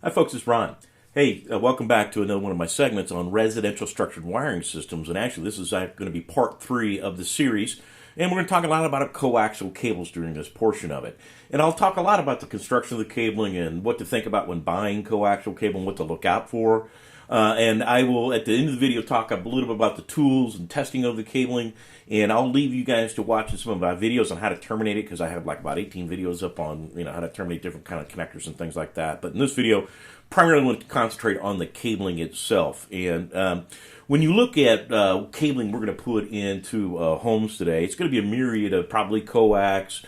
Hi folks, it's Ron. Hey, welcome back to another one of my segments on residential structured wiring systems. And actually, this is going to be part 3 of the series. And we're going to talk a lot about coaxial cables during this portion of it. And I'll talk a lot about the construction of the cabling and what to think about when buying coaxial cable and what to look out for. And I will, at the end of the video, talk a little bit about the tools and testing of the cabling. And I'll leave you guys to watch some of my videos on how to terminate it, because I have like about 18 videos up on how to terminate different kind of connectors and things like that. But in this video, primarily I want to concentrate on the cabling itself. And when you look at cabling we're going to put into homes today, it's going to be a myriad of probably coax,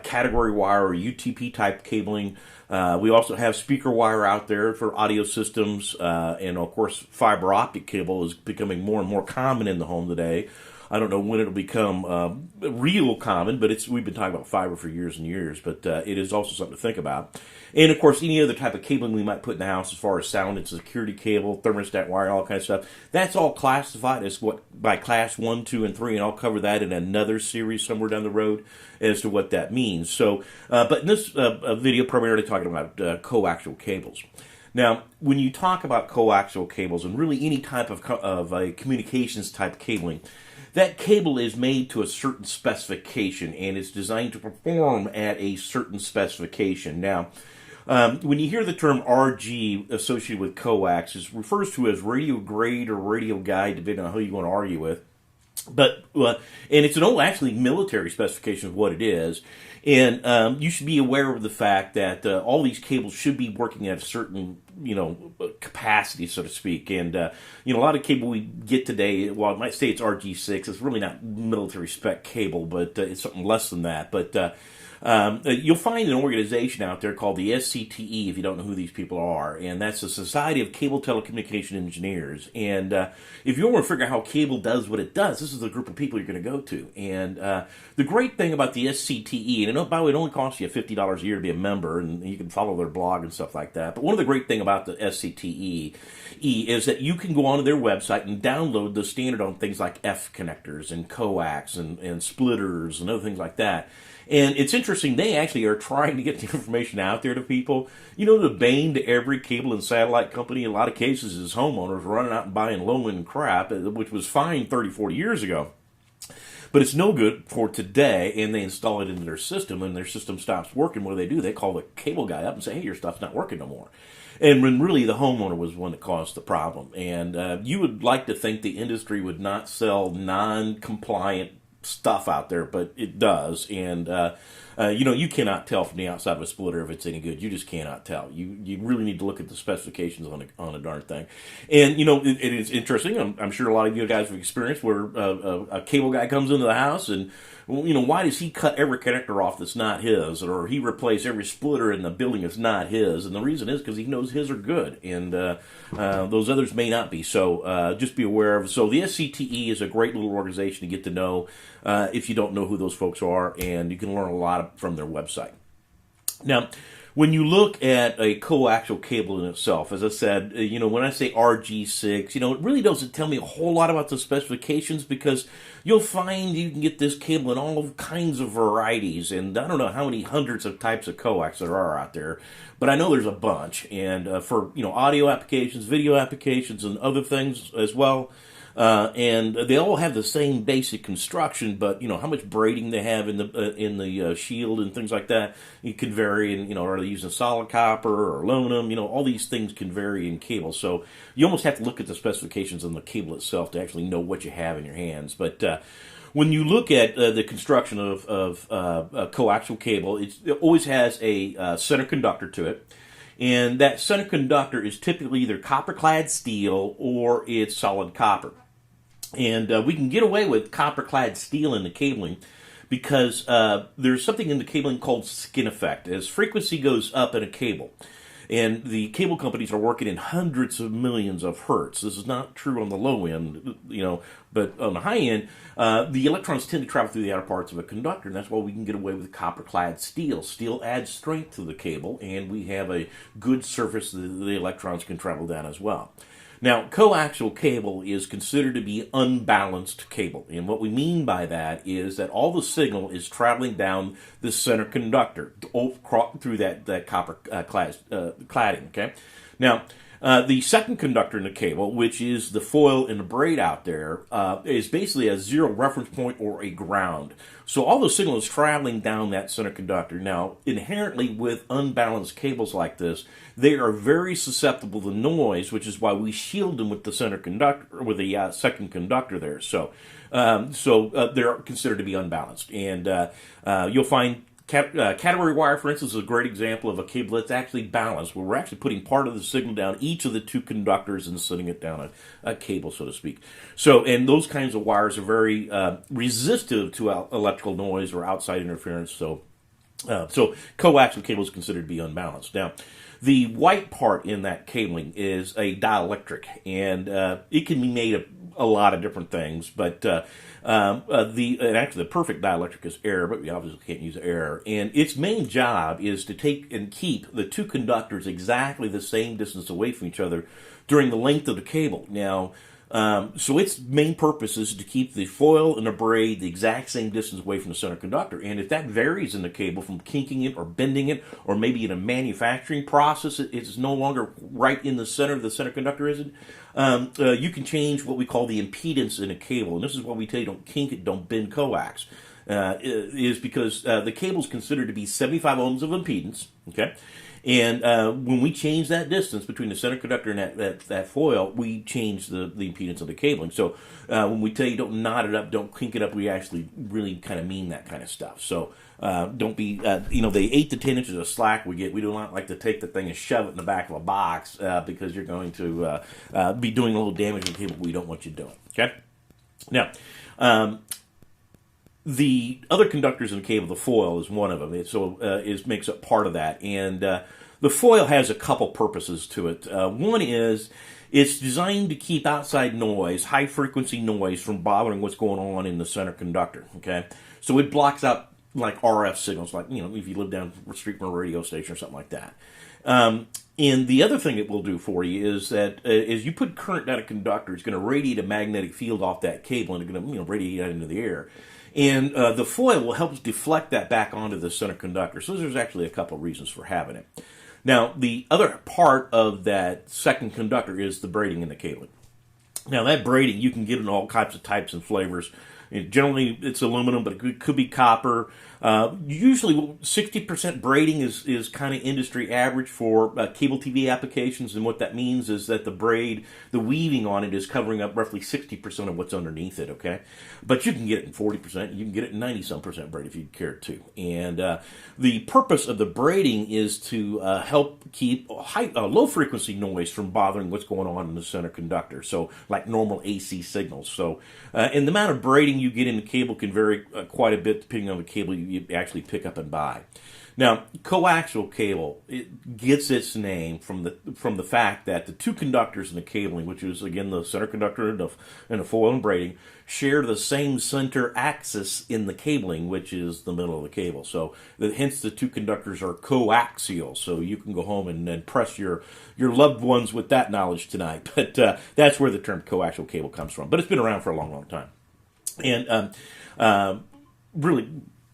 category wire, or UTP type cabling. We also have speaker wire out there for audio systems, and of course fiber optic cable is becoming more and more common in the home today. I don't know when it'll become real common, but we've been talking about fiber for years and years, but it is also something to think about. And of course, any other type of cabling we might put in the house, as far as sound and security cable, thermostat wire, all kind of stuff, that's all classified as by class 1, 2, and 3, and I'll cover that in another series somewhere down the road as to what that means. So, but in this video, primarily talking about coaxial cables. Now, when you talk about coaxial cables and really any type of a communications type cabling, that cable is made to a certain specification and is designed to perform at a certain specification. Now, when you hear the term RG associated with coax, it refers to as radio grade or radio guide, depending on who you want to argue with. But and it's an old, actually, military specification of what it is. And you should be aware of the fact that all these cables should be working at a certain, capacity, so to speak. And, a lot of cable we get today, while it might say it's RG6, it's really not military spec cable, but it's something less than that. But you'll find an organization out there called the SCTE, if you don't know who these people are, and that's the Society of Cable Telecommunication Engineers. And if you want to figure out how cable does what it does, this is the group of people you're going to go to. And the great thing about the SCTE, and by the way, it only costs you $50 a year to be a member, and you can follow their blog and stuff like that. But one of the great things about the SCTE is that you can go onto their website and download the standard on things like F connectors and coax and splitters and other things like that. And it's interesting, they actually are trying to get the information out there to people. The bane to every cable and satellite company in a lot of cases is homeowners running out and buying low-end crap, which was fine 30, 40 years ago. But it's no good for today, and they install it into their system, and their system stops working. What do? They call the cable guy up and say, hey, your stuff's not working no more. And when really the homeowner was the one that caused the problem. And you would like to think the industry would not sell non-compliant stuff out there, but it does. And you cannot tell from the outside of a splitter if it's any good. You just cannot tell. You really need to look at the specifications on a darn thing. And it is interesting. I'm sure a lot of you guys have experienced where a cable guy comes into the house and why does he cut every connector off that's not his, or he replace every splitter in the building that's not his? And the reason is because he knows his are good, and those others may not be. So just be aware of. So the SCTE is a great little organization to get to know if you don't know who those folks are, and you can learn a lot from their website. Now, when you look at a coaxial cable in itself, as I said, when I say RG6, it really doesn't tell me a whole lot about the specifications, because you'll find you can get this cable in all kinds of varieties, and I don't know how many hundreds of types of coax there are out there, but I know there's a bunch. And for audio applications, video applications, and other things as well. And they all have the same basic construction, but how much braiding they have in the shield and things like that, it can vary. And are they using solid copper or aluminum? All these things can vary in cable. So you almost have to look at the specifications on the cable itself to actually know what you have in your hands. But when you look at the construction of coaxial cable, it always has a center conductor to it. And that center conductor is typically either copper-clad steel or it's solid copper. And we can get away with copper-clad steel in the cabling because there's something in the cabling called skin effect. As frequency goes up in a cable, and the cable companies are working in hundreds of millions of hertz. This is not true on the low end, but on the high end, the electrons tend to travel through the outer parts of a conductor, and that's why we can get away with copper-clad steel. Steel adds strength to the cable, and we have a good surface that the electrons can travel down as well. Now, coaxial cable is considered to be unbalanced cable. And what we mean by that is that all the signal is traveling down the center conductor through that copper cladding. Okay? Now, the second conductor in the cable, which is the foil and the braid out there, is basically a zero reference point or a ground. So all the signal is traveling down that center conductor. Now, inherently with unbalanced cables like this, they are very susceptible to noise, which is why we shield them with the center conductor, with the second conductor there. So they're considered to be unbalanced. And you'll find catenary wire, for instance, is a great example of a cable that's actually balanced, where we're actually putting part of the signal down each of the two conductors and sending it down a cable, so to speak. So, and those kinds of wires are very resistive to electrical noise or outside interference. So coaxial cable is considered to be unbalanced. Now, the white part in that cabling is a dielectric, and it can be made of a lot of different things, but and actually the perfect dielectric is air, but we obviously can't use air. And its main job is to take and keep the two conductors exactly the same distance away from each other during the length of the cable. Now, so its main purpose is to keep the foil and the braid the exact same distance away from the center conductor. And if that varies in the cable from kinking it or bending it, or maybe in a manufacturing process, it's no longer right in the center conductor isn't, you can change what we call the impedance in a cable. And this is why we tell you don't kink it, don't bend coax. Is because the cable is considered to be 75 ohms of impedance, okay? And when we change that distance between the center conductor and that foil, we change the impedance of the cabling. So when we tell you don't knot it up, don't kink it up, we actually really kind of mean that kind of stuff. So don't be, the 8 to 10 inches of slack we get, we do not like to take the thing and shove it in the back of a box because you're going to be doing a little damage to the cable we don't want you doing. Okay? Now, the other conductors in the cable, the foil is one of them. Makes up part of that. And the foil has a couple purposes to it. One is it's designed to keep outside noise, high-frequency noise, from bothering what's going on in the center conductor. Okay, so it blocks out like RF signals, like if you live down the street from a radio station or something like that. And the other thing it will do for you is that as you put current down a conductor, it's going to radiate a magnetic field off that cable, and it's going to radiate out into the air. And the foil will help deflect that back onto the center conductor. So there's actually a couple of reasons for having it. Now, the other part of that second conductor is the braiding in the cabling. Now, that braiding, you can get in all kinds of types and flavors. Generally, it's aluminum, but it could be copper. Usually, 60% braiding is kind of industry average for cable TV applications, and what that means is that the braid, the weaving on it, is covering up roughly 60% of what's underneath it, okay? But you can get it in 40%, you can get it in 90-some% braid if you care to. And the purpose of the braiding is to help keep low-frequency noise from bothering what's going on in the center conductor, so like normal AC signals. So, and the amount of braiding you get in the cable can vary quite a bit depending on the cable you actually pick up and buy. Now, coaxial cable, it gets its name from the fact that the two conductors in the cabling, which is again the center conductor and the foil and braiding, share the same center axis in the cabling, which is the middle of the cable. So, hence the two conductors are coaxial. So you can go home and impress your loved ones with that knowledge tonight. But that's where the term coaxial cable comes from. But it's been around for a long, long time. And really,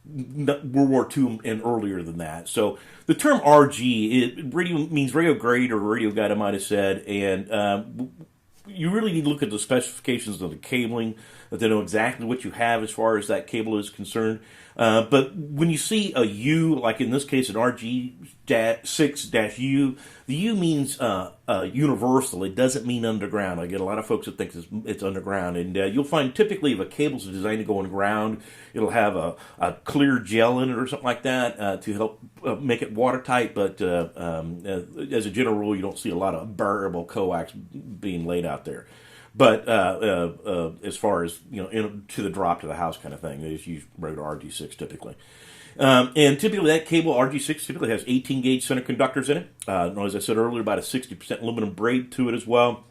World War II and earlier than that. So the term RG, radio means radio grade, or radio guide, I might have said, and you really need to look at the specifications of the cabling to know exactly what you have as far as that cable is concerned. But when you see a U, like in this case an RG6-U, the U means universal. It doesn't mean underground. I get a lot of folks that think it's underground. And you'll find typically if a cable's designed to go underground, it'll have a clear gel in it or something like that to help make it watertight. But as a general rule, you don't see a lot of variable coax being laid out there. But as far as, to the drop to the house kind of thing, they just use regular RG6 typically. And typically that cable, RG6, typically has 18-gauge center conductors in it. As I said earlier, about a 60% aluminum braid to it as well.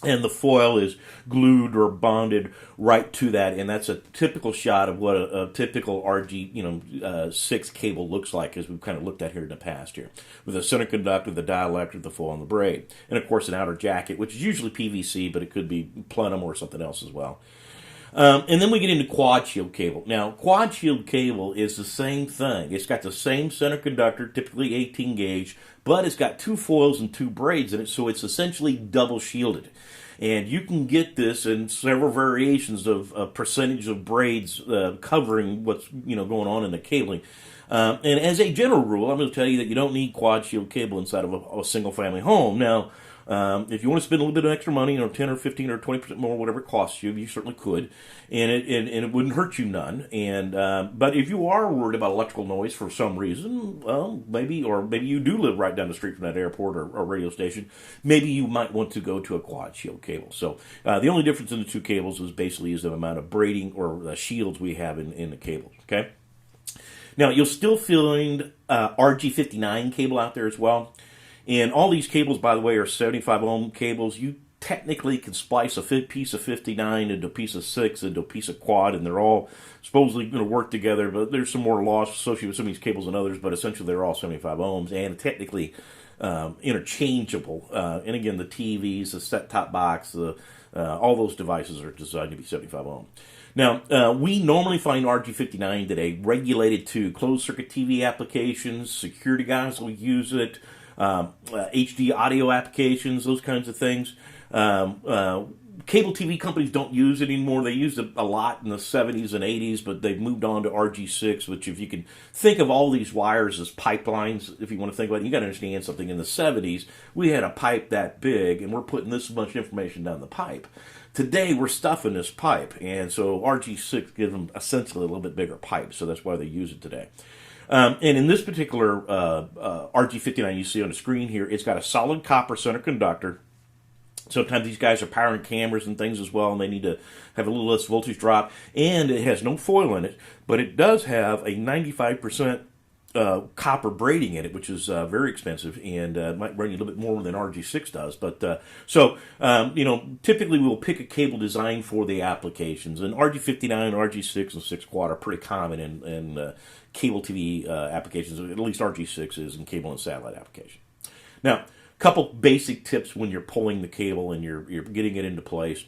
and the foil is glued or bonded right to that, and that's a typical shot of what a typical RG 6 cable looks like, as we've kind of looked at here in the past here, with a center conductor, the dielectric, the foil, and the braid, and of course an outer jacket, which is usually PVC, but it could be plenum or something else as well. And then we get into quad shield cable. Now, quad shield cable is the same thing. It's got the same center conductor, typically 18 gauge, but it's got two foils and two braids in it, so it's essentially double shielded. And you can get this in several variations of a percentage of braids covering what's going on in the cabling. And as a general rule, I'm going to tell you that you don't need quad shield cable inside of a single family home. Now, if you want to spend a little bit of extra money, 10 or 15 or 20% more, whatever it costs you, you certainly could, and it wouldn't hurt you none. And but if you are worried about electrical noise for some reason, well, maybe you do live right down the street from that airport or radio station, maybe you might want to go to a quad shield cable. So the only difference in the two cables is the amount of braiding or shields we have in the cables. Okay. Now you'll still find RG59 cable out there as well. And all these cables, by the way, are 75 ohm cables. You technically can splice a piece of 59 into a piece of 6 into a piece of quad, and they're all supposedly going to work together. But there's some more loss associated with some of these cables than others, but essentially they're all 75 ohms and technically interchangeable. And again, the TVs, the set-top box, all those devices are designed to be 75 ohm. Now, we normally find RG59 today regulated to closed-circuit TV applications. Security guys will use it. HD audio applications, those kinds of things. Cable TV companies don't use it anymore. They used it a lot in the 70s and 80s, but they've moved on to RG6, which if you can think of all these wires as pipelines, if you want to think about it, you got to understand something. In the 70s, we had a pipe that big, and we're putting this much information down the pipe. Today, we're stuffing this pipe, and so RG6 gives them essentially a little bit bigger pipe, so that's why they use it today. And in this particular RG59 you see on the screen here, it's got a solid copper center conductor. Sometimes these guys are powering cameras and things as well, and they need to have a little less voltage drop. And it has no foil in it, but it does have a 95% copper braiding in it, which is very expensive and might run you a little bit more than RG6 does. But typically we'll pick a cable design for the applications, and RG59, RG6, and 6 quad are pretty common in cable TV applications. At least RG6 is in cable and satellite application. Now, a couple basic tips when you're pulling the cable and you're getting it into place.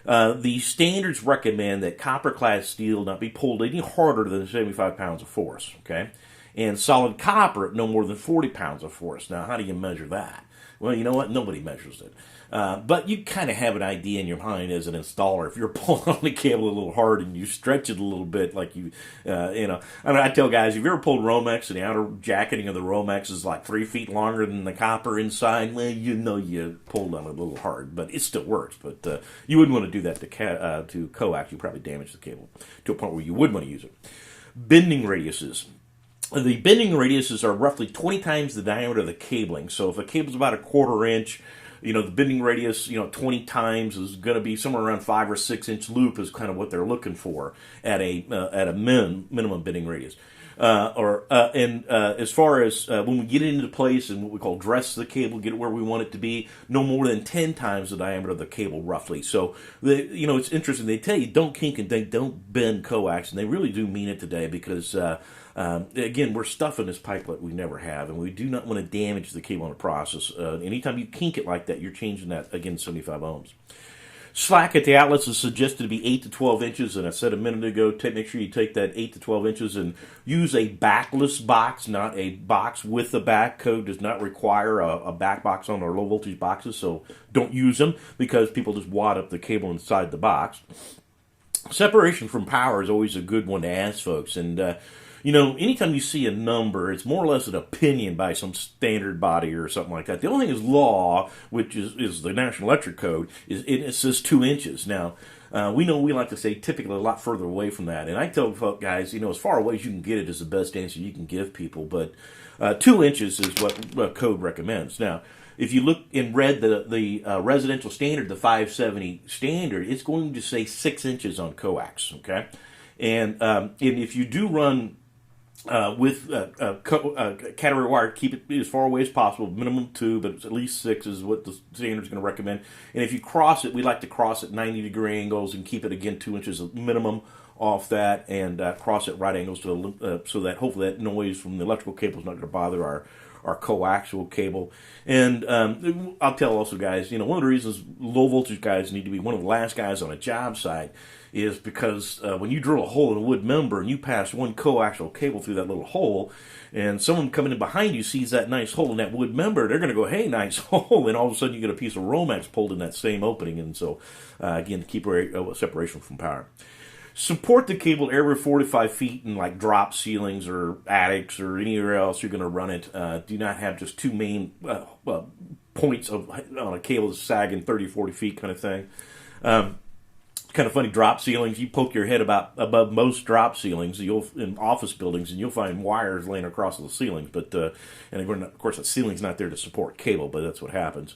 The standards recommend that copper-clad steel not be pulled any harder than 75 pounds of force. Okay. And solid copper at no more than 40 pounds of force. Now, how do you measure that? Well, you know what? Nobody measures it. But you kind of have an idea in your mind as an installer. If you're pulling on the cable a little hard and you stretch it a little bit, like I tell guys, if you ever pulled Romex and the outer jacketing of the Romex is like 3 feet longer than the copper inside, well, you pulled on it a little hard, but it still works. But you wouldn't want to do that to coax. You probably damage the cable to a point where you would want to use it. Bending radiuses. The bending radiuses are roughly 20 times the diameter of the cabling. So if a cable's about a 1/4 inch, the bending radius, 20 times is going to be somewhere around 5 or 6 inch loop is kind of what they're looking for at a minimum bending radius. As far as when we get it into place and what we call dress the cable, get it where we want it to be, no more than 10 times the diameter of the cable roughly. So it's interesting. They tell you don't kink and they don't bend coax, and they really do mean it today because again, we're stuffing this pipe like we never have, and we do not want to damage the cable in the process. Anytime you kink it like that, you're changing that, again, 75 ohms. Slack at the outlets is suggested to be 8 to 12 inches, and I said a minute ago, make sure you take that 8 to 12 inches and use a backless box, not a box with a back. Code does not require a back box on our low voltage boxes, so don't use them because people just wad up the cable inside the box. Separation from power is always a good one to ask folks, and anytime you see a number, it's more or less an opinion by some standard body or something like that. The only thing is law, which is the National Electric Code, it says 2 inches. Now, we like to say typically a lot further away from that. And I tell folk guys, as far away as you can get it is the best answer you can give people. But 2 inches is what code recommends. Now, if you look in red, the residential standard, the 570 standard, it's going to say 6 inches on coax, okay? And if you do run with cat array wire, keep it as far away as possible. Minimum 2, but at least 6 is what the standard is going to recommend. And if you cross it, we like to cross at 90-degree angles and keep it again 2 inches minimum off that, and cross at right angles to so that hopefully that noise from the electrical cable is not going to bother our coaxial cable. And I'll tell also, guys, one of the reasons low voltage guys need to be one of the last guys on a job site is because when you drill a hole in a wood member and you pass one coaxial cable through that little hole, and someone coming in behind you sees that nice hole in that wood member, they're going to go, hey, nice hole, and all of a sudden you get a piece of Romex pulled in that same opening. And so, again, to keep separation from power. Support the cable every 45 feet in like drop ceilings or attics or anywhere else you're going to run it. Do not have just two main points on a cable that's sagging 30, 40 feet kind of thing. Kind of funny, drop ceilings. You poke your head above most drop ceilings in office buildings, and you'll find wires laying across the ceilings. But and of course, the ceiling's not there to support cable, but that's what happens.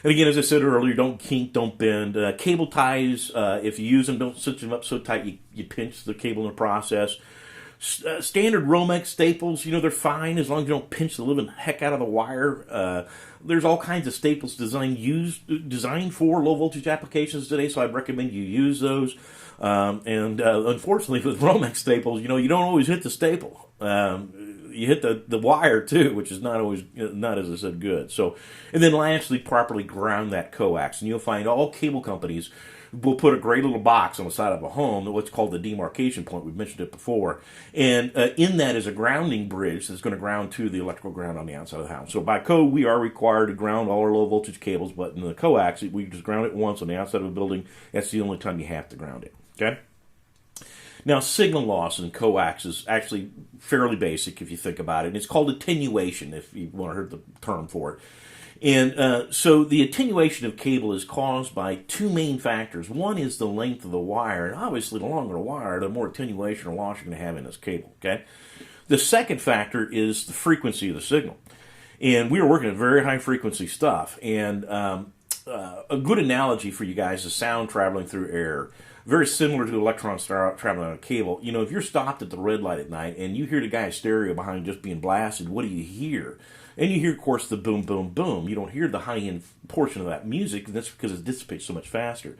And again, as I said earlier, don't kink, don't bend. Cable ties, if you use them, don't cinch them up so tight you pinch the cable in the process. Standard Romex staples, they're fine as long as you don't pinch the living heck out of the wire. There's all kinds of staples designed for low voltage applications today, so I'd recommend you use those. Unfortunately, with Romex staples, you don't always hit the staple. You hit the wire too, which is not always, not as I said, good. So, and then lastly, properly ground that coax. And you'll find all cable companies will put a great little box on the side of a home, what's called the demarcation point. We've mentioned it before. And in that is a grounding bridge that's going to ground to the electrical ground on the outside of the house. So by code, we are required to ground all our low voltage cables, but in the coax, we just ground it once on the outside of a building. That's the only time you have to ground it. Okay? Now, signal loss in coax is actually fairly basic if you think about it. And it's called attenuation, if you want to hear the term for it. And so the attenuation of cable is caused by two main factors. One is the length of the wire. And obviously, the longer the wire, the more attenuation or loss you're going to have in this cable. Okay. The second factor is the frequency of the signal. And we are working at very high frequency stuff. And a good analogy for you guys is sound traveling through air. Very similar to electrons traveling on a cable. If you're stopped at the red light at night and you hear the guy's stereo behind just being blasted, what do you hear? And you hear, of course, the boom, boom, boom. You don't hear the high-end portion of that music, and that's because it dissipates so much faster.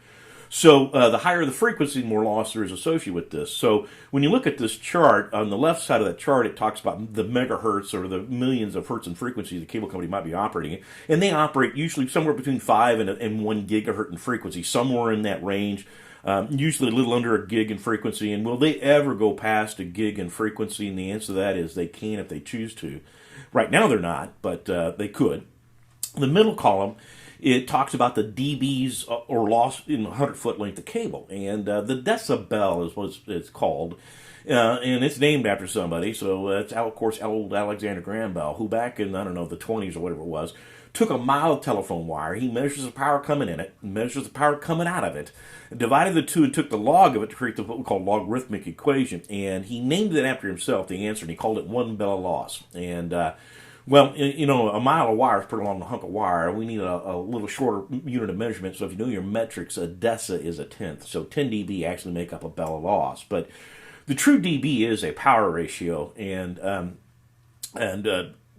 So the higher the frequency, the more loss there is associated with this. So when you look at this chart, on the left side of that chart, it talks about the megahertz or the millions of hertz in frequency the cable company might be operating in. And they operate usually somewhere between 5 and 1 gigahertz in frequency, somewhere in that range. Usually a little under a gig in frequency. And will they ever go past a gig in frequency? And the answer to that is they can if they choose to. Right now they're not, but they could. The middle column, it talks about the dBs or loss in 100-foot length of cable. And the decibel is what it's called. And it's named after somebody. So it's, of course, old Alexander Graham Bell, who back in, the 20s or whatever it was, took a mile of telephone wire. He measures the power coming in it, measures the power coming out of it, divided the two and took the log of it to create what we call logarithmic equation. And he named it after himself, the answer, and he called it 1 bell loss. And, a mile of wire is pretty long, a hunk of wire. We need a little shorter unit of measurement. So if you know your metrics, a deci is a tenth. So 10 dB actually make up a bell loss. But the true dB is a power ratio, and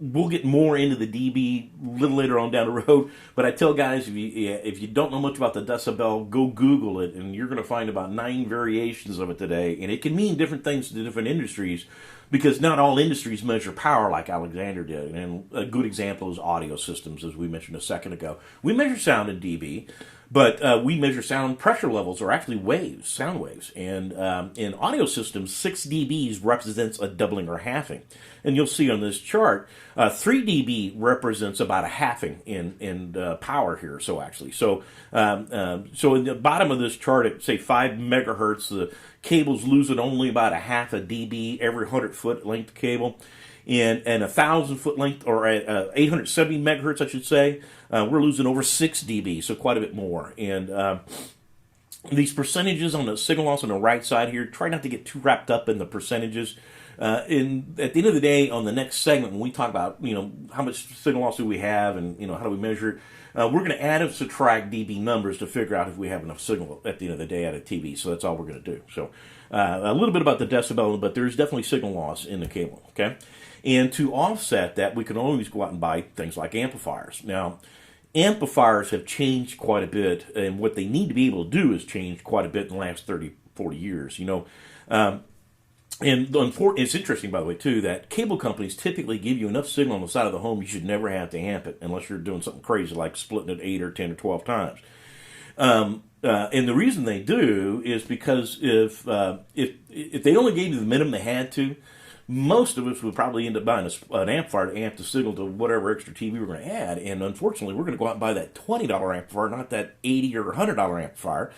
we'll get more into the dB a little later on down the road. But I tell guys, if you don't know much about the decibel, go Google it, and you're going to find about 9 variations of it today. And it can mean different things to different industries, because not all industries measure power like Alexander did. And a good example is audio systems, as we mentioned a second ago. We measure sound in dB, but we measure sound pressure levels, or actually waves, sound waves. And in audio systems, 6 dBs represents a doubling or halving. And you'll see on this chart, 3 dB represents about a halving in power here. So in the bottom of this chart, at say 5 megahertz, the cable's losing only about a half a dB every 100-foot length cable. And 1,000-foot length, or 870 megahertz, I should say, we're losing over 6 dB, so quite a bit more. And these percentages on the signal loss on the right side here, try not to get too wrapped up in the percentages. At the end of the day, on the next segment, when we talk about, how much signal loss do we have and, how do we measure it, we're going to add and subtract dB numbers to figure out if we have enough signal at the end of the day out of TV. So that's all we're going to do. So A little bit about the decibel, but there's definitely signal loss in the cable, okay? And to offset that, we can always go out and buy things like amplifiers. Now, amplifiers have changed quite a bit, and what they need to be able to do has changed quite a bit in the last 30, 40 years, you know. And it's interesting, by the way, too, that cable companies typically give you enough signal on the side of the home you should never have to amp it unless you're doing something crazy like splitting it 8 or 10 or 12 times. And the reason they do is because if they only gave you the minimum they had to, most of us would probably end up buying an amplifier to amp the signal to whatever extra TV we're going to add. And unfortunately, we're going to go out and buy that $20 amplifier, not that $80 or $100 amplifier.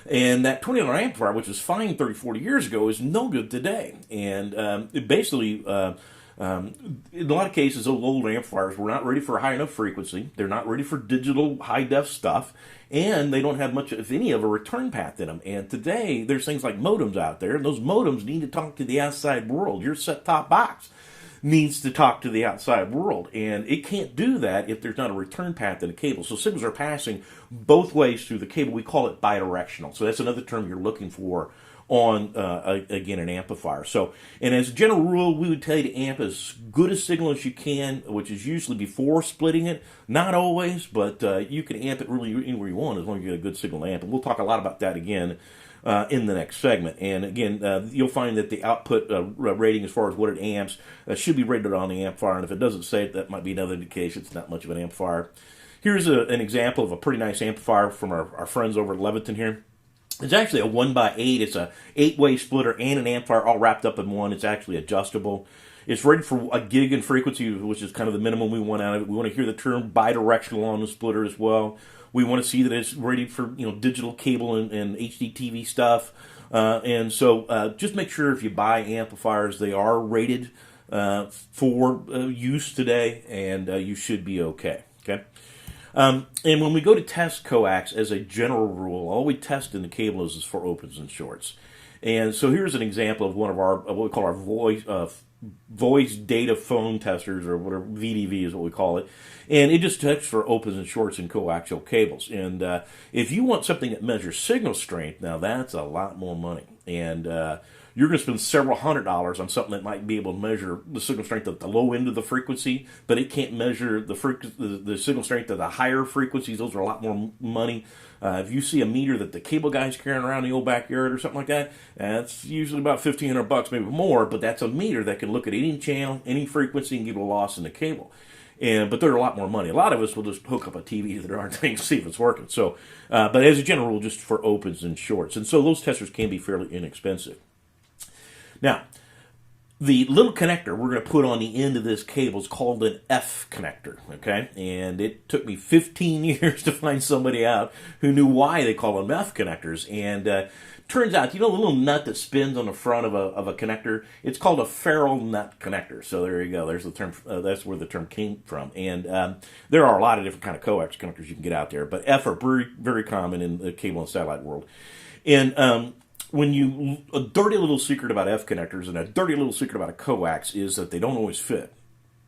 And that $20 amplifier, which was fine 30, 40 years ago, is no good today. And it basically, in a lot of cases, those old amplifiers were not ready for a high enough frequency. They're not ready for digital high-def stuff. And they don't have much, if any, of a return path in them. And today, there's things like modems out there, and those modems need to talk to the outside world. Your set-top box needs to talk to the outside world, and it can't do that if there's not a return path in the cable. So signals are passing both ways through the cable. We call it bidirectional. So that's another term you're looking for on, again, an amplifier. So, and as a general rule, we would tell you to amp as good a signal as you can, which is usually before splitting it. Not always, but you can amp it really anywhere you want as long as you get a good signal to amp. And we'll talk a lot about that again in the next segment. And again, you'll find that the output rating as far as what it amps should be rated on the amplifier. And if it doesn't say it, that might be another indication it's not much of an amplifier. Here's an example of a pretty nice amplifier from our friends over at Leviton here. It's actually a 1x8. It's a 8-way splitter and an amplifier all wrapped up in one. It's actually adjustable. It's rated for a gig in frequency, which is kind of the minimum we want out of it. We want to hear the term bidirectional on the splitter as well. We want to see that it's rated for digital cable and HD TV stuff. And so just make sure if you buy amplifiers, they are rated for use today, and you should be okay. Okay. And when we go to test coax, as a general rule, all we test in the cable is for opens and shorts. And so here's an example of one of our what we call our voice data phone testers, or whatever, VDV is what we call it. And it just tests for opens and shorts in coaxial cables. And if you want something that measures signal strength, now that's a lot more money. And you're going to spend several $100s on something that might be able to measure the signal strength at the low end of the frequency, but it can't measure the signal strength at the higher frequencies. Those are a lot more money. If you see a meter that the cable guy's carrying around in the old backyard or something like that, that's usually about $1,500, maybe more, but that's a meter that can look at any channel, any frequency, and give a loss in the cable. But they're a lot more money. A lot of us will just hook up a TV that aren't things to see if it's working. So, but as a general rule, just for opens and shorts. And so those testers can be fairly inexpensive. Now, the little connector we're going to put on the end of this cable is called an F connector, okay? And it took me 15 years to find somebody out who knew why they call them F connectors. And turns out, the little nut that spins on the front of a connector, it's called a ferrule nut connector. So there you go. There's the term. That's where the term came from. And there are a lot of different kind of coax connectors you can get out there, but F are very, very common in the cable and satellite world. And a dirty little secret about F connectors and a dirty little secret about a coax is that they don't always fit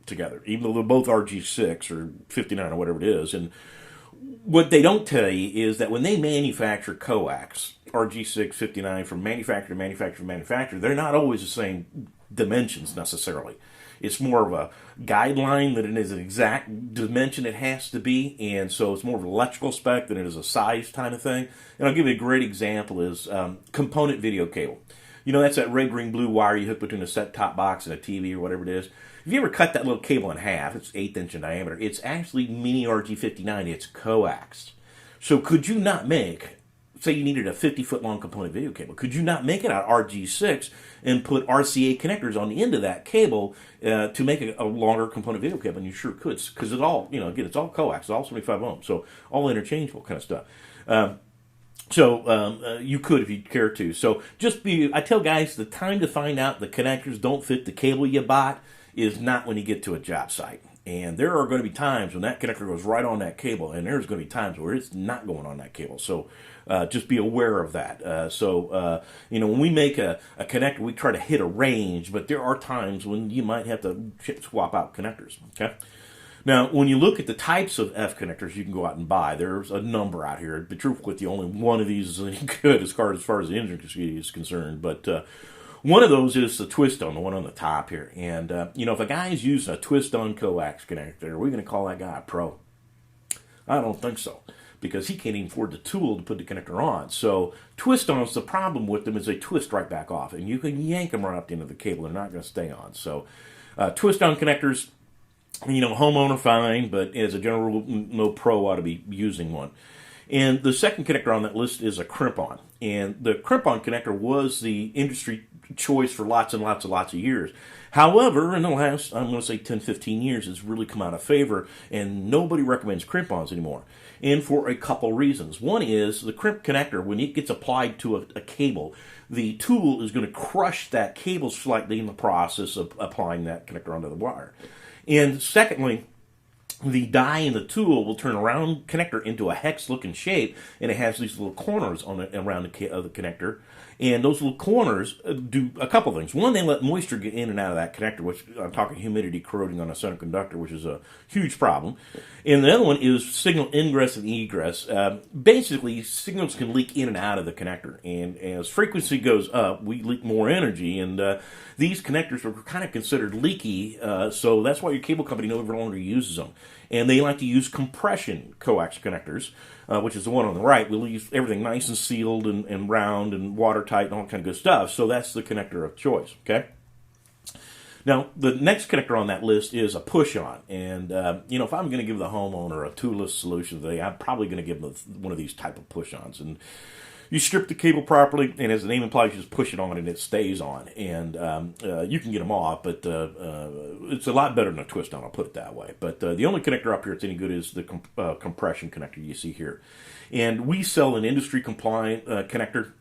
together, even though they're both RG6 or 59 or whatever it is. And what they don't tell you is that when they manufacture coax, RG6, 59, from manufacturer to manufacturer to manufacturer, they're not always the same dimensions necessarily. It's more of a guideline than it is an exact dimension it has to be, and so it's more of an electrical spec than it is a size kind of thing. And I'll give you a great example is component video cable. That's that red, green, blue wire you hook between a set-top box and a TV or whatever it is. If you ever cut that little cable in half, it's 1/8 inch in diameter, it's actually mini RG59, it's coax. So could you not make, say you needed a 50-foot long component video cable, could you not make it out RG6 and put RCA connectors on the end of that cable to make a longer component video cable? And you sure could, because it's all, again, it's all coax, it's all 75 ohms, so all interchangeable kind of stuff. So you could if you care to. So I tell guys, the time to find out the connectors don't fit the cable you bought is not when you get to a job site. And there are going to be times when that connector goes right on that cable, and there's going to be times where it's not going on that cable. So just be aware of that. When we make a connector, we try to hit a range, but there are times when you might have to swap out connectors. Okay. Now, when you look at the types of F connectors you can go out and buy, there's a number out here. To be truthful with you, only one of these is any good as far as the engine is concerned. But one of those is the twist-on, the one on the top here. And, if a guy's using a twist-on coax connector, are we going to call that guy a pro? I don't think so, because he can't even afford the tool to put the connector on. So twist-ons, the problem with them is they twist right back off, and you can yank them right up the end of the cable. They're not going to stay on. So twist-on connectors, homeowner fine, but as a general rule, no pro ought to be using one. And the second connector on that list is a crimp-on. And the crimp-on connector was the industry choice for lots and lots and lots of years. However, in the last, I'm going to say 10, 15 years, it's really come out of favor, and nobody recommends crimp-ons anymore. And for a couple reasons. One is the crimp connector, when it gets applied to a cable, the tool is going to crush that cable slightly in the process of applying that connector onto the wire. And secondly, the die in the tool will turn a round connector into a hex-looking shape, and it has these little corners on it around the connector. And those little corners do a couple things. One, they let moisture get in and out of that connector, which I'm talking humidity corroding on a center conductor, which is a huge problem. And the other one is signal ingress and egress. Basically, signals can leak in and out of the connector. And as frequency goes up, we leak more energy. And these connectors are kind of considered leaky, so that's why your cable company no longer uses them. And they like to use compression coax connectors, which is the one on the right. We'll use everything nice and sealed and round and watertight and all that kind of good stuff. So that's the connector of choice, okay? Now, the next connector on that list is a push-on. And, if I'm going to give the homeowner a toolless solution today, I'm probably going to give them one of these type of push-ons. And you strip the cable properly, and as the name implies, you just push it on and it stays on. And you can get them off, but it's a lot better than a twist-on, I'll put it that way. But the only connector up here that's any good is the compression connector you see here. And we sell an industry-compliant connector.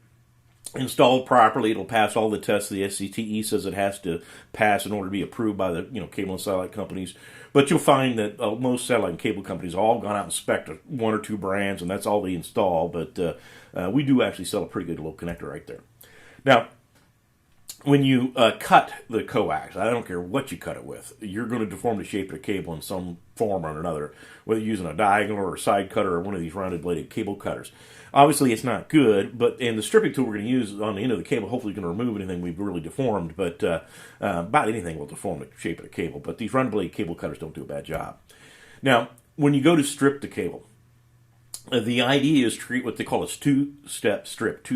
Installed properly, it'll pass all the tests the SCTE says it has to pass in order to be approved by the cable and satellite companies. But you'll find that most satellite and cable companies all gone out and spec one or two brands, and that's all they install. But we do actually sell a pretty good little connector right there. Now, when you cut the coax, I don't care what you cut it with, you're going to deform the shape of the cable in some form or another, whether you're using a diagonal or a side cutter or one of these rounded bladed cable cutters. Obviously, it's not good, and the stripping tool we're going to use on the end of the cable hopefully going to remove anything we've really deformed, but about anything will deform the shape of the cable. But these rounded blade cable cutters don't do a bad job. Now, when you go to strip the cable, the idea is to create what they call a two-step strip,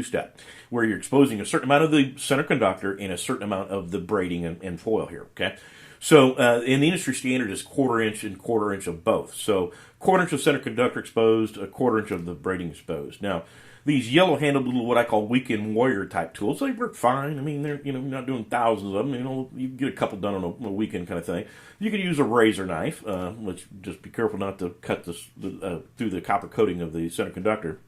where you're exposing a certain amount of the center conductor and a certain amount of the braiding and foil here, okay? So in the industry standard is quarter-inch and quarter-inch of both. So quarter-inch of center conductor exposed, a quarter-inch of the braiding exposed. Now, these yellow-handled little what I call weekend warrior type tools, they work fine. I mean, they're you're not doing thousands of them. You get a couple done on a weekend kind of thing. You could use a razor knife, which just be careful not to cut this through the copper coating of the center conductor.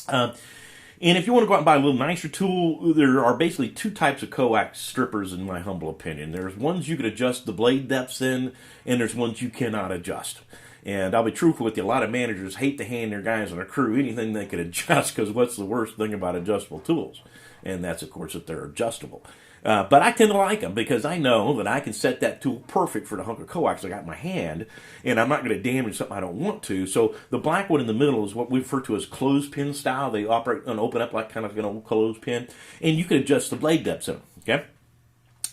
And if you want to go out and buy a little nicer tool, there are basically two types of coax strippers in my humble opinion. There's ones you can adjust the blade depths in, and there's ones you cannot adjust. And I'll be truthful with you, a lot of managers hate to hand their guys on their crew anything they can adjust, because what's the worst thing about adjustable tools? And that's, of course, that they're adjustable. But I tend to like them because I know that I can set that tool perfect for the hunk of coax I got in my hand, and I'm not going to damage something I don't want to. So the black one in the middle is what we refer to as clothespin style. They operate and open up like kind of an old clothespin, and you can adjust the blade depths in them, okay?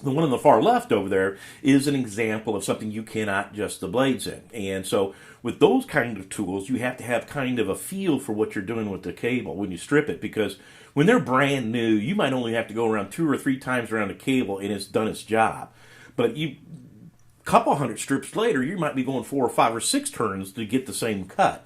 The one on the far left over there is an example of something you cannot adjust the blades in. And so with those kind of tools, you have to have kind of a feel for what you're doing with the cable when you strip it, because when they're brand new, you might only have to go around 2 or 3 times around the cable and it's done its job. But a couple hundred strips later, you might be going 4 or 5 or 6 turns to get the same cut.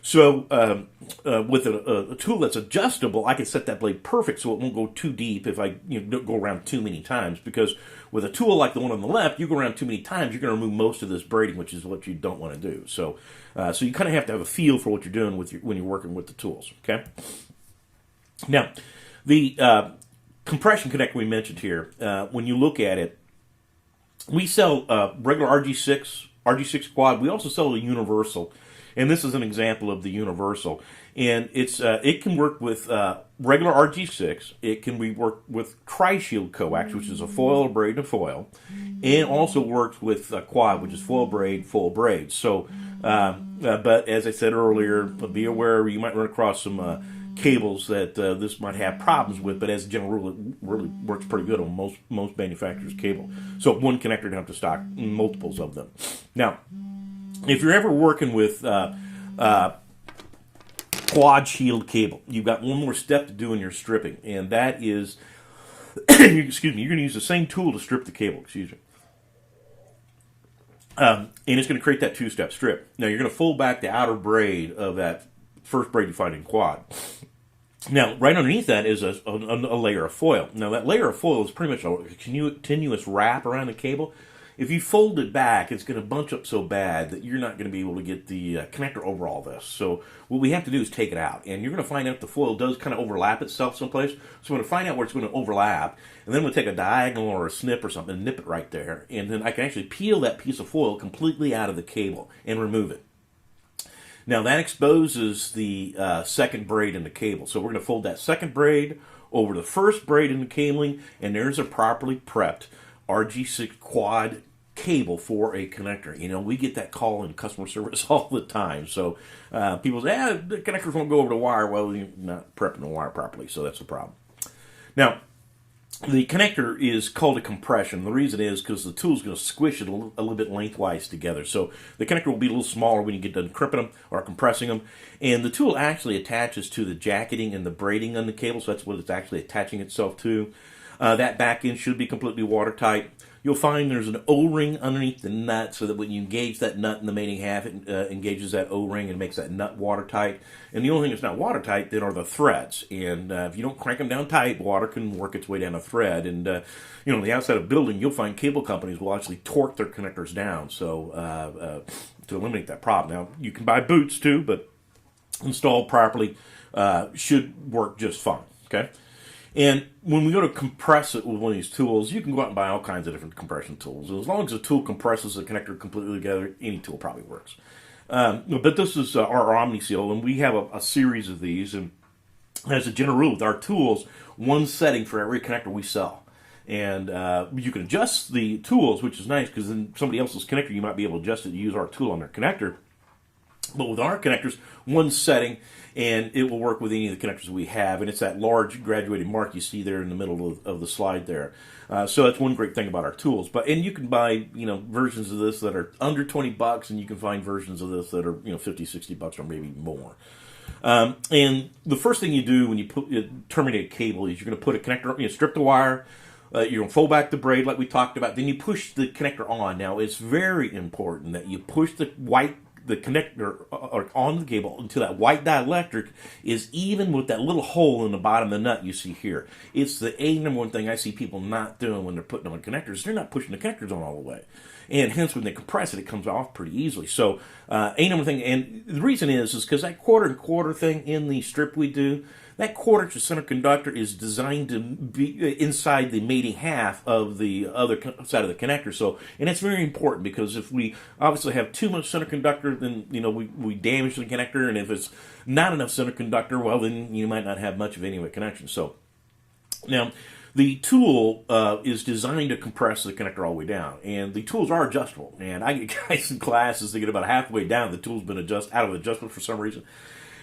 So with a tool that's adjustable, I can set that blade perfect so it won't go too deep if I don't go around too many times. Because with a tool like the one on the left, you go around too many times, you're going to remove most of this braiding, which is what you don't want to do. So you kind of have to have a feel for what you're doing when you're working with the tools. Okay. Now, the compression connector we mentioned here, when you look at it, we sell regular RG6 quad. We also sell a universal. And this is an example of the universal. And it can work with regular RG6. It can work with Coaxial coax, which is a foil, a braid, and a foil. and also works with quad, which is full braid. So, but as I said earlier, be aware you might run across some cables that this might have problems with, but as a general rule, it really works pretty good on most manufacturers' cable. So one connector, you don't have to stock multiples of them. Now, if you're ever working with quad shield cable, you've got one more step to do in your stripping, and that is, excuse me, you're going to use the same tool to strip the cable, excuse me. And it's going to create that two-step strip. Now, you're going to fold back the outer braid of that first braid you find in quad. Now, right underneath that is a layer of foil. Now, that layer of foil is pretty much a continuous wrap around the cable. If you fold it back, it's going to bunch up so bad that you're not going to be able to get the connector over all this. So what we have to do is take it out. And you're going to find out the foil does kind of overlap itself someplace. So we're going to find out where it's going to overlap. And then we'll take a diagonal or a snip or something and nip it right there. And then I can actually peel that piece of foil completely out of the cable and remove it. Now that exposes the second braid in the cable. So we're going to fold that second braid over the first braid in the cabling. And there's a properly prepped RG6 quad cable for a connector. You know, we get that call in customer service all the time. So people say, the connectors won't go over the wire. Well, you're not prepping the wire properly, so that's a problem. Now, the connector is called a compression. The reason is because the tool is going to squish it a little bit lengthwise together. So the connector will be a little smaller when you get done crimping them or compressing them. And the tool actually attaches to the jacketing and the braiding on the cable, so that's what it's actually attaching itself to. That back end should be completely watertight. You'll find there's an O-ring underneath the nut so that when you engage that nut in the mating half, it engages that O-ring and makes that nut watertight. And the only thing that's not watertight then are the threads. And if you don't crank them down tight, water can work its way down a thread. And, you know, on the outside of a building, you'll find cable companies will actually torque their connectors down so to eliminate that problem. Now, you can buy boots too, but installed properly should work just fine, okay? And when we go to compress it with one of these tools, you can go out and buy all kinds of different compression tools. And as long as the tool compresses the connector completely together, any tool probably works. But this is our OmniSeal, and we have a series of these. And as a general rule, with our tools, one setting for every connector we sell. And you can adjust the tools, which is nice, because in somebody else's connector, you might be able to adjust it to use our tool on their connector. But with our connectors, one setting, and it will work with any of the connectors we have. And it's that large graduated mark you see there in the middle of the slide there. So that's one great thing about our tools. And you can buy, you know, versions of this that are under $20, and you can find versions of this that are, you know, $50, $60 or maybe more. And the first thing you do when you terminate a cable is you're going to put a connector, you know, strip the wire. You're going to fold back the braid like we talked about. Then you push the connector on. Now, it's very important that you push the connector on the cable until that white dielectric is even with that little hole in the bottom of the nut you see here. It's the number one thing I see people not doing when they're putting on connectors. They're not pushing the connectors on all the way. And hence, when they compress it, it comes off pretty easily. So, number thing, and the reason is because that quarter and quarter thing in the strip we do, that quarter-inch center conductor is designed to be inside the mating half of the other side of the connector. So, and it's very important because if we obviously have too much center conductor, then, you know, we damage the connector. And if it's not enough center conductor, well, then you might not have much of any of a connection. So, now, the tool is designed to compress the connector all the way down, and the tools are adjustable. And I get guys in classes that get about halfway down, the tool's been out of adjustment for some reason,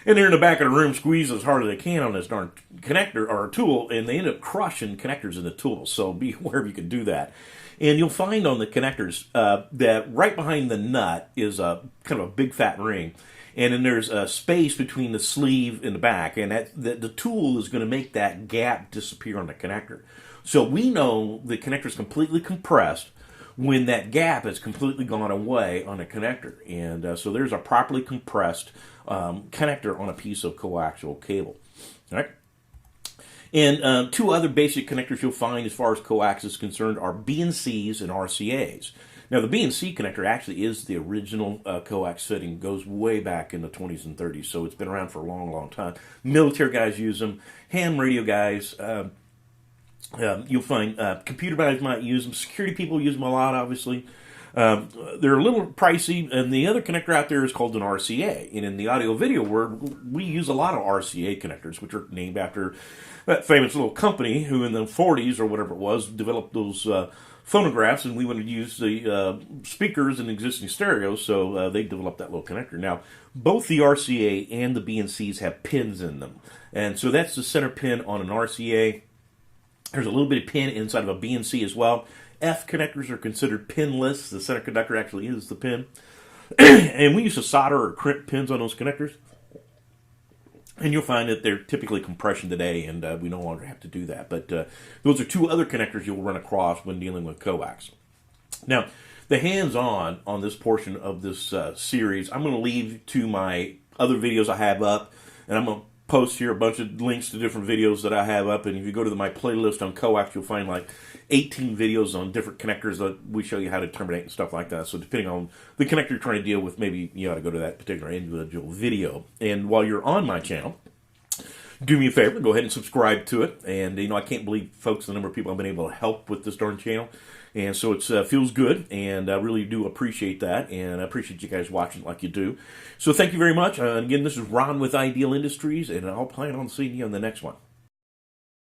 and they're in the back of the room squeezing as hard as they can on this darn connector or tool, and they end up crushing connectors in the tool. So be aware if you can do that. And you'll find on the connectors that right behind the nut is a kind of a big fat ring. And then there's a space between the sleeve and the back, and the tool is going to make that gap disappear on the connector. So we know the connector is completely compressed when that gap has completely gone away on the connector. And so there's a properly compressed connector on a piece of coaxial cable. All right? And two other basic connectors you'll find as far as coax is concerned are BNCs and RCAs. Now, the BNC connector actually is the original coax fitting. Goes way back in the 20s and 30s, so it's been around for a long, long time. Military guys use them. Ham radio guys, you'll find computer guys might use them. Security people use them a lot, obviously. They're a little pricey, and the other connector out there is called an RCA. And in the audio-video world, we use a lot of RCA connectors, which are named after that famous little company who in the 40s or whatever it was developed those phonographs, and we wanted to use the speakers in existing stereos, so they developed that little connector. Now, both the RCA and the BNCs have pins in them, and so that's the center pin on an RCA. There's a little bit of pin inside of a BNC as well. F connectors are considered pinless. The center conductor actually is the pin. And we used to solder or crimp pins on those connectors. And you'll find that they're typically compression today, and we no longer have to do that. But those are two other connectors you'll run across when dealing with coax. Now, the hands-on on this portion of this series, I'm going to leave to my other videos I have up, and I'm going to post here a bunch of links to different videos that I have up. And if you go to my playlist on coax, you'll find like 18 videos on different connectors that we show you how to terminate and stuff like that. So depending on the connector you're trying to deal with, maybe you ought to go to that particular individual video. And while you're on my channel, do me a favor, go ahead and subscribe to it. And, I can't believe, folks, the number of people I've been able to help with this darn channel. And so it feels good, and I really do appreciate that, and I appreciate you guys watching like you do. So thank you very much. Again, this is Ron with Ideal Industries, and I'll plan on seeing you on the next one.